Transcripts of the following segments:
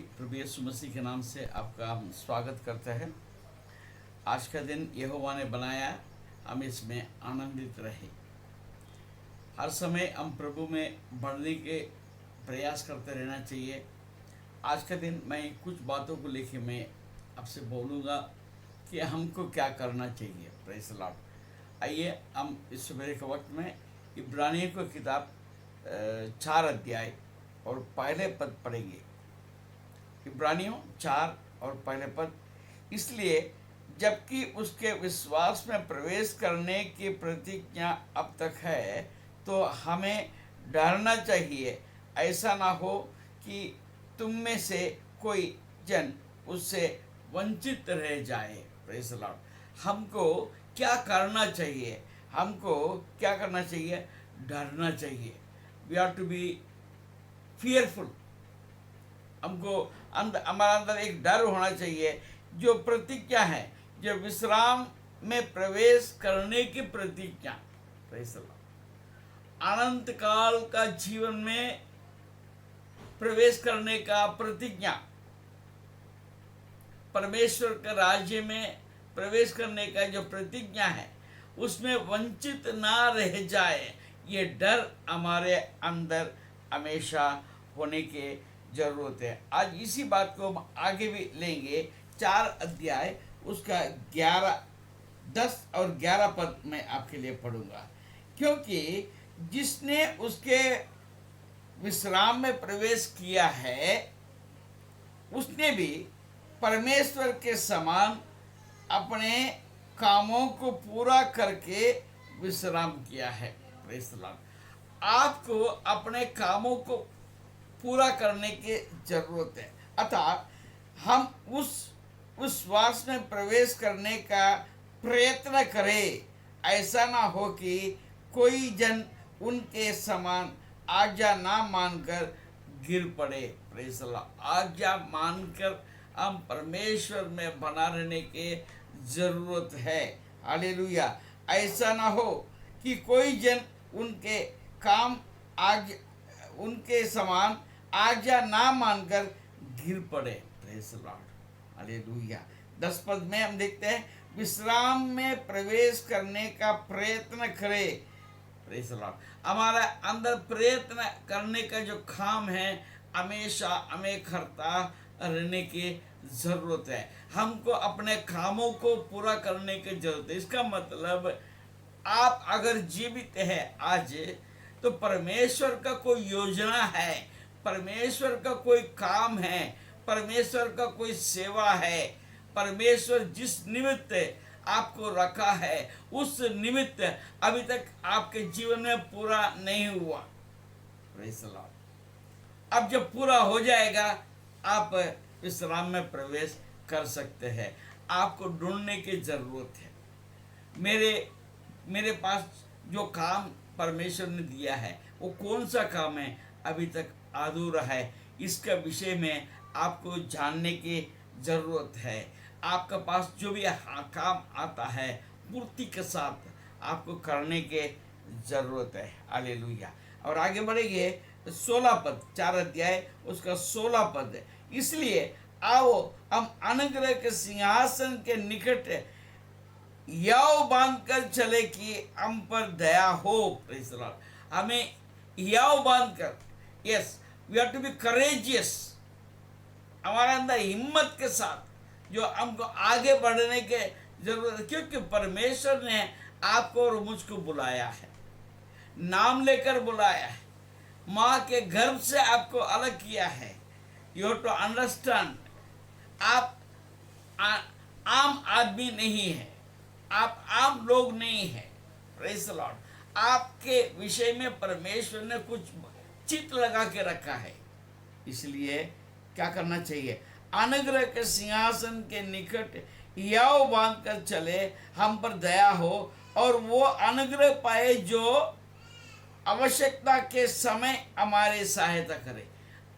प्रभु यीशु मसीह के नाम से आपका हम स्वागत करते हैं। आज का दिन यहोवा ने बनाया, हम इसमें आनंदित रहे। हर समय हम प्रभु में बढ़ने के प्रयास करते रहना चाहिए। आज का दिन मैं कुछ बातों को लेके मैं आपसे बोलूँगा कि हमको क्या करना चाहिए। Praise the Lord. आइए हम इस सवेरे के वक्त में इब्रानियों की किताब 4 अध्याय और पहले पद पढ़ेंगे। इब्रानियों 4 और पहले पद। इसलिए जबकि उसके विश्वास में प्रवेश करने की प्रतिज्ञा अब तक है, तो हमें डरना चाहिए, ऐसा ना हो कि तुम में से कोई जन उससे वंचित रह जाए। Praise the Lord. हमको क्या करना चाहिए? हमको क्या करना चाहिए? डरना चाहिए। We are to be fearful. हमको हमारा अंदर एक डर होना चाहिए। जो प्रतिज्ञा है, जो विश्राम में प्रवेश करने की प्रतिज्ञा, प्रेज़ द लॉर्ड, अनंत काल का जीवन में प्रवेश करने का प्रतिज्ञा, परमेश्वर के राज्य में प्रवेश करने का जो प्रतिज्ञा है, उसमें वंचित ना रह जाए, ये डर हमारे अंदर हमेशा होने के जरूरत है। आज इसी बात को हम आगे भी लेंगे। 4 अध्याय उसका 10 और 11 पद मैं आपके लिए पढ़ूंगा। क्योंकि जिसने उसके विश्राम में प्रवेश किया है, उसने भी परमेश्वर के समान अपने कामों को पूरा करके विश्राम किया है। Praise the Lord. आपको अपने कामों को पूरा करने की जरूरत है। अतः हम उस विश्वास में प्रवेश करने का प्रयत्न करें। ऐसा ना हो कि कोई जन उनके समान आज्ञा ना मानकर गिर पड़े। Praise the Lord. आज्ञा मानकर हम परमेश्वर में बना रहने की जरूरत है। हालेलुया। ऐसा ना हो कि कोई जन उनके समान आज्ञा ना मानकर गिर पड़े। Praise the Lord. हालेलुया। 10 पद में हम देखते हैं, विश्राम में प्रवेश करने का प्रयत्न करें। Praise the Lord. हमारा अंदर प्रयत्न करने का जो काम है, हमेशा हमें करता रहने की जरूरत है। हमको अपने कामों को पूरा करने की जरूरत है। इसका मतलब आप अगर जीवित है आज, तो परमेश्वर का कोई योजना है, परमेश्वर का कोई काम है, परमेश्वर का कोई सेवा है। परमेश्वर जिस निमित्त आपको रखा है, उस निमित्त अभी तक आपके जीवन में पूरा नहीं हुआ। Praise the Lord. अब जब पूरा हो जाएगा, आप विश्राम में प्रवेश कर सकते हैं। आपको ढूंढने की जरूरत है। मेरे पास जो काम परमेश्वर ने दिया है, वो कौन सा काम है, अभी तक अधूरा है। इसका विषय में आपको जानने की जरूरत है। आपके पास जो भी काम आता है, पूर्ति के साथ आपको करने की जरूरत है। हालेलुया। और आगे बढ़ेंगे। 16 पद, 4 अध्याय उसका 16 पद। इसलिए आओ हम अनुग्रह के सिंहासन के निकट याव बांधकर चले कि हम पर दया हो। Praise the Lord. हमें याव बांधकर, yes, we have to be courageous. हमारे अंदर हिम्मत के साथ जो हमको आगे बढ़ने के जरूरत है, क्योंकि परमेश्वर ने आपको और मुझको बुलाया है, नाम लेकर बुलाया है, माँ के गर्भ से आपको अलग किया है। यू हैव टू अंडरस्टैंड, आप आम आदमी नहीं है, आप आम लोग नहीं है। Praise the Lord. आपके विषय में परमेश्वर ने कुछ चित्त लगा के रखा है। इसलिए क्या करना चाहिए? अनुग्रह के सिंहासन के निकट याव बांध कर चले, हम पर दया हो, और वो अनुग्रह पाए जो आवश्यकता के समय हमारे सहायता करे।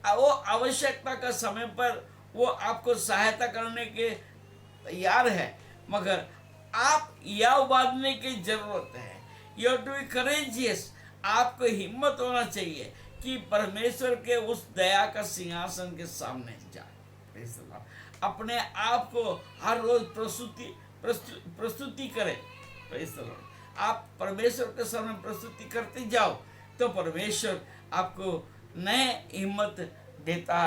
वो आवश्यकता का समय पर वो आपको सहायता करने के तैयार है, मगर आप याव बांधने की जरूरत है। You have to be courageous. आपको हिम्मत होना चाहिए कि परमेश्वर के उस दया का सिंहासन के सामने जाए। Praise the Lord. अपने आप को हर रोज प्रस्तुति करें। Praise the Lord. आप परमेश्वर के सामने प्रस्तुति करते जाओ तो परमेश्वर आपको नए हिम्मत देता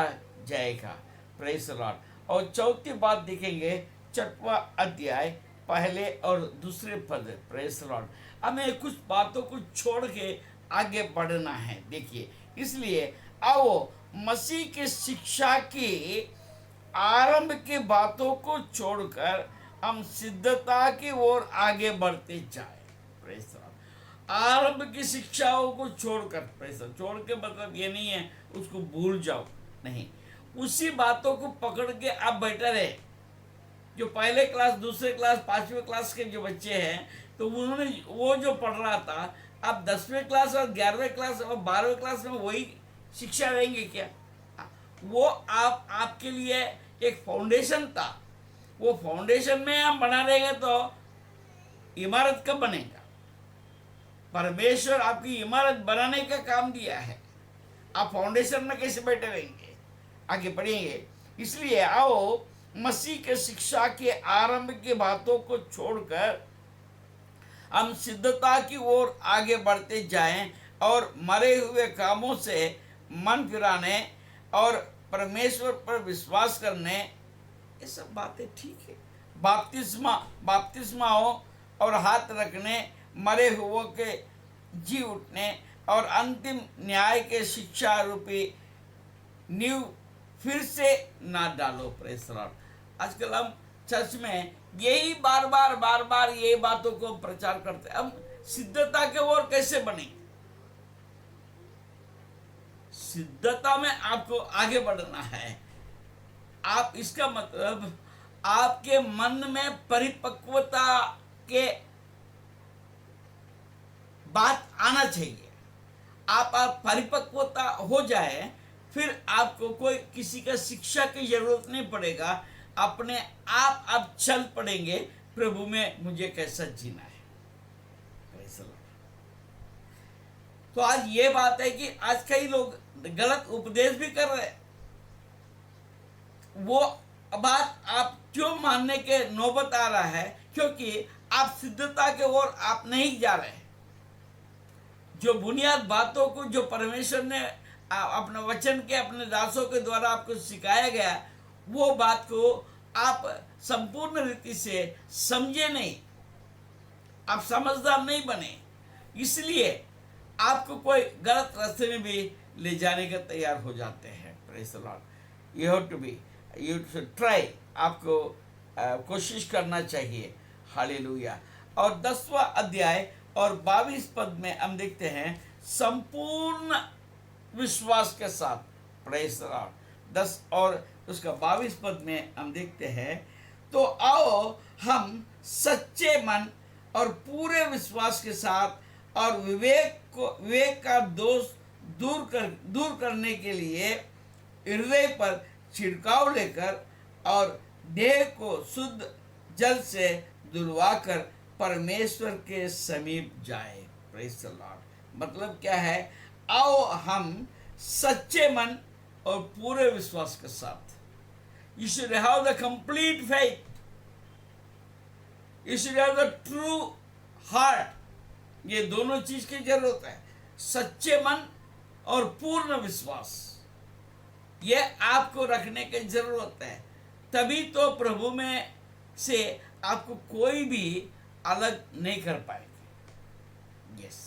जाएगा। Praise the Lord. और चौथी बात देखेंगे, 6वां अध्याय पहले और दूसरे पद। Praise the Lord. हमें कुछ बातों को छोड़ के आगे बढ़ना है। देखिए, इसलिए आओ मसीह की शिक्षा की आरंभ की बातों को छोड़कर हम सिद्धता की ओर आगे बढ़ते जाए। Praise the Lord. आरंभ की शिक्षाओं को छोड़कर, प्रेज़ द लॉर्ड, छोड़ के मतलब ये नहीं है उसको भूल जाओ, नहीं, उसी बातों को पकड़ के आप बैठे रहे। जो पहले क्लास, दूसरे क्लास, 5वीं क्लास के जो बच्चे हैं, तो उन्होंने वो जो पढ़ रहा था, आप 10वीं क्लास और 11वीं क्लास और 12वीं क्लास में वही शिक्षा रहेंगे क्या? वो आपके लिए एक फाउंडेशन था। वो फाउंडेशन में हम बना रहेंगे तो इमारत कब बनेगा? परमेश्वर आपकी इमारत बनाने का काम दिया है, आप फाउंडेशन में कैसे बैठे रहेंगे? आगे बढ़ेंगे। इसलिए आओ मसीह के शिक्षा के आरंभ की बातों को छोड़कर हम सिद्धता की ओर आगे बढ़ते जाएं और मरे हुए कामों से मन फिराने और परमेश्वर पर विश्वास करने, ये सब बातें ठीक है। बपतिस्माओं और हाथ रखने, मरे हुओं के जी उठने और अंतिम न्याय के शिक्षा रूपी नींव फिर से ना डालो। Praise the Lord. आजकल हम चर्च में यही बार बार यही बातों को प्रचार करते हैं। हम सिद्धता के ओर कैसे बने? सिद्धता में आपको आगे बढ़ना है। आप, इसका मतलब आपके मन में परिपक्वता के बात आना चाहिए। आप परिपक्वता हो जाए, फिर आपको कोई किसी का शिक्षा की जरूरत नहीं पड़ेगा। अपने आप चल पड़ेंगे प्रभु में मुझे कैसा जीना है। तो आज ये बात है कि आज कई लोग गलत उपदेश भी कर रहे हैं। वो बात आप क्यों मानने के नौबत आ रहा है? क्योंकि आप सिद्धता के ओर आप नहीं जा रहे। जो बुनियाद बातों को जो परमेश्वर ने अपने वचन के, अपने दासों के द्वारा आपको सिखाया गया, वो बात को आप संपूर्ण रीति से समझे नहीं, आप समझदार नहीं बने, इसलिए आपको कोई गलत रास्ते में भी ले जाने का तैयार हो जाते हैं। Praise the Lord. You have to be, you should try, आपको कोशिश करना चाहिए। हालेलुया। और 10वां अध्याय और 22 पद में हम देखते हैं, संपूर्ण विश्वास के साथ। Praise the Lord. 10 और उसका 22 पद में हम देखते हैं, तो आओ हम सच्चे मन और पूरे विश्वास के साथ और विवेक का दोष दूर करने के लिए हृदय पर छिड़काव लेकर और देह को शुद्ध जल से धुलवाकर परमेश्वर के समीप जाए। Praise the Lord. मतलब क्या है? आओ हम सच्चे मन और पूरे विश्वास के साथ, you should have the complete faith, you should have the true heart। ये दोनों चीज की जरूरत है, सच्चे मन और पूर्ण विश्वास, ये आपको रखने की जरूरत है। तभी तो प्रभु में से आपको कोई भी अलग नहीं कर पाएगा। Yes,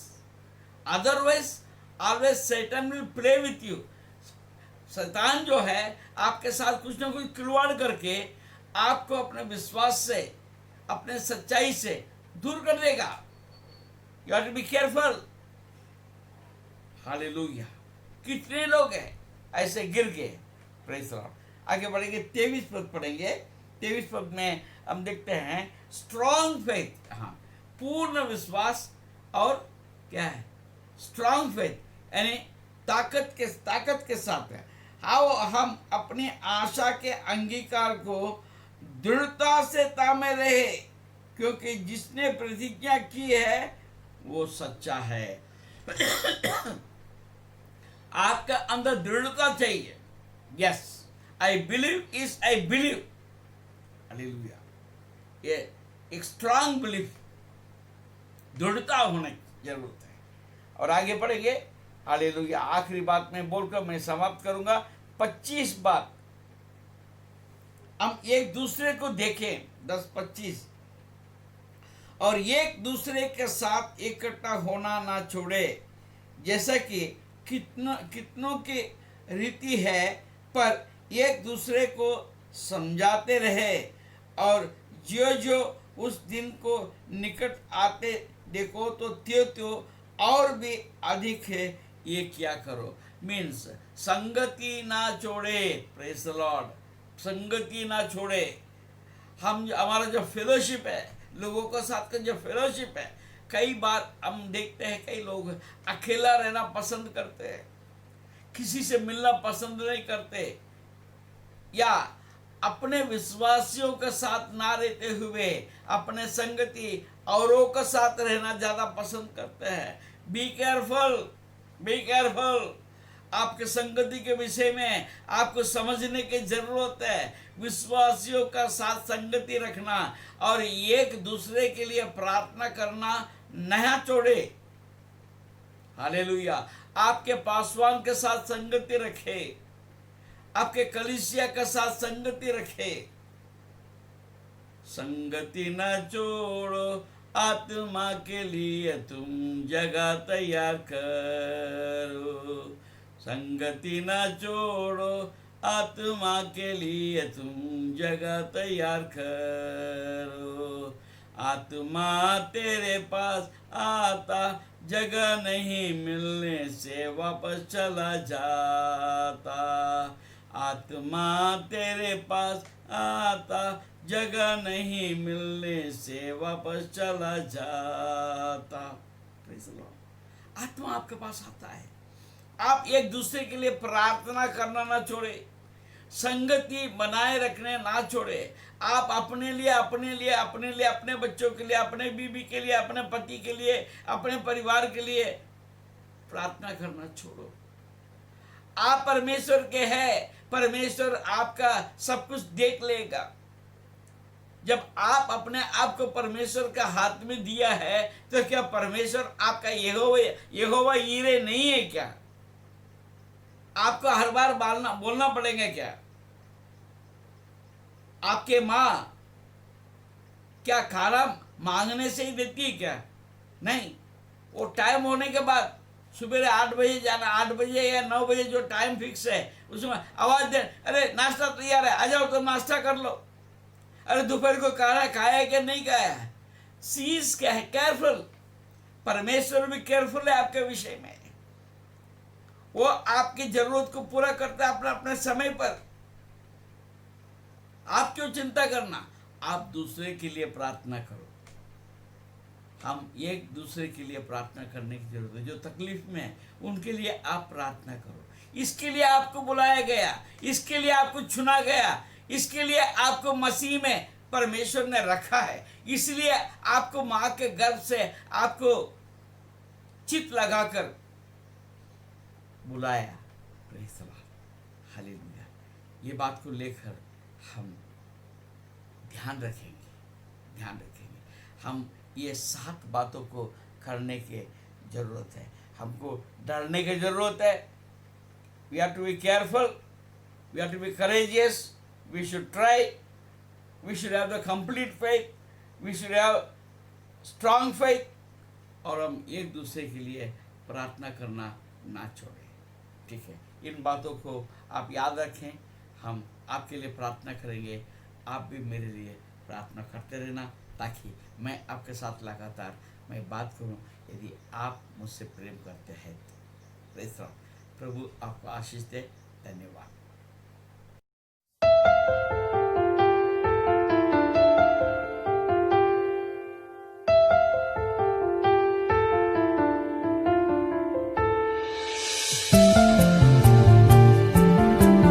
otherwise always Satan will play with you. शैतान जो है आपके साथ कुछ ना कुछ खिलवाड़ करके आपको अपने विश्वास से, अपने सच्चाई से दूर कर देगा। You have to be careful. Hallelujah. कितने लोग हैं ऐसे गिर गए। Praise the Lord. आगे बढ़ेंगे, 23 पद पढ़ेंगे। 23 पद में हम देखते हैं स्ट्रॉन्ग फेथ। हाँ, पूर्ण विश्वास और क्या है? स्ट्रॉन्ग फेथ, यानी ताकत के साथ है। आओ हम अपनी आशा के अंगीकार को दृढ़ता से तामे रहे, क्योंकि जिसने प्रतिज्ञा की है वो सच्चा है। आपका अंदर दृढ़ता चाहिए। Yes, I believe is I believe. Hallelujah. ये एक स्ट्रांग बिलीफ, दृढ़ता होने की जरूरत है। और आगे बढ़ेंगे। हालेलुया। आखिरी बात में बोलकर मैं समाप्त करूंगा। 25 बात हम एक दूसरे को देखें, 10-25, और एक दूसरे के साथ इकट्ठा होना ना छोड़े, जैसा कि कितनों की रीति है, पर एक दूसरे को समझाते रहे, और जो जो उस दिन को निकट आते देखो तो त्यो और भी अधिक है ये क्या करो। मीन्स संगति ना छोड़े। Praise the Lord. संगति ना छोड़े। हमारा जो फेलोशिप है, लोगों के साथ का जो फेलोशिप है, कई बार हम देखते हैं कई लोग अकेला रहना पसंद करते हैं, किसी से मिलना पसंद नहीं करते, या अपने विश्वासियों के साथ ना रहते हुए अपने संगति औरों के साथ रहना ज्यादा पसंद करते हैं। Be careful, be careful. आपके संगति के विषय में आपको समझने की जरूरत है। विश्वासियों का साथ संगति रखना और एक दूसरे के लिए प्रार्थना करना न छोड़े। हालेलुया। आपके पासवान के साथ संगति रखे, आपके कलीसिया के साथ संगति रखे। संगति न छोड़ो, आत्मा के लिए तुम जगह तैयार करो। संगति न छोड़ो, आत्मा के लिए तुम जगह तैयार करो। आत्मा तेरे पास आता, जगह नहीं मिलने से वापस चला जाता। आत्मा तेरे पास आता, जगह नहीं मिलने से वापस चला जाता। आत्मा आपके पास आता है। आप एक दूसरे के लिए प्रार्थना करना ना छोड़े, संगति बनाए रखने ना छोड़े। आप अपने लिए अपने बच्चों के लिए, अपने बीबी के लिए, अपने पति के लिए, अपने परिवार के लिए प्रार्थना करना छोड़ो। आप परमेश्वर के हैं, परमेश्वर आपका सब कुछ देख लेगा। जब आप अपने आप को परमेश्वर का हाथ में दिया है, तो क्या परमेश्वर आपका यहोवा यीरे नहीं है क्या? आपको हर बार बोलना पड़ेगा क्या? आपके माँ क्या खाना मांगने से ही देती है क्या? नहीं, वो टाइम होने के बाद सुबह 8 बजे जाना, 8 बजे या 9 बजे जो टाइम फिक्स है उसमें आवाज दे, अरे नाश्ता तैयार है, आ जाओ तो नाश्ता कर लो। अरे दोपहर को खाना खाया कि नहीं खाया? सीज क्या है? केयरफुल। परमेश्वर भी केयरफुल है आपके विषय में। वो आपकी जरूरत को पूरा करता है अपने अपने समय पर। आप क्यों चिंता करना? आप दूसरे के लिए प्रार्थना करो। हम एक दूसरे के लिए प्रार्थना करने की जरूरत है। जो तकलीफ में है उनके लिए आप प्रार्थना करो। इसके लिए आपको बुलाया गया, इसके लिए आपको चुना गया, इसके लिए आपको मसीह में परमेश्वर ने रखा है। इसलिए आपको माँ के गर्भ से आपको चित लगाकर बुलाया। Praise the Lord. हालेलुया। ये बात को लेकर हम ध्यान रखेंगे। हम ये 7 बातों को करने की जरूरत है। हमको डरने की जरूरत है। We have to be careful, we have to be courageous, we should try, we should have the complete faith, we should have strong faith. और हम एक दूसरे के लिए प्रार्थना करना ना छोड़ें। ठीक है, इन बातों को आप याद रखें। हम आपके लिए प्रार्थना करेंगे, आप भी मेरे लिए प्रार्थना करते रहना, ताकि मैं आपके साथ लगातार मैं बात करूं। यदि आप मुझसे प्रेम करते हैं तो। प्रभु आपको आशीष दे। धन्यवाद।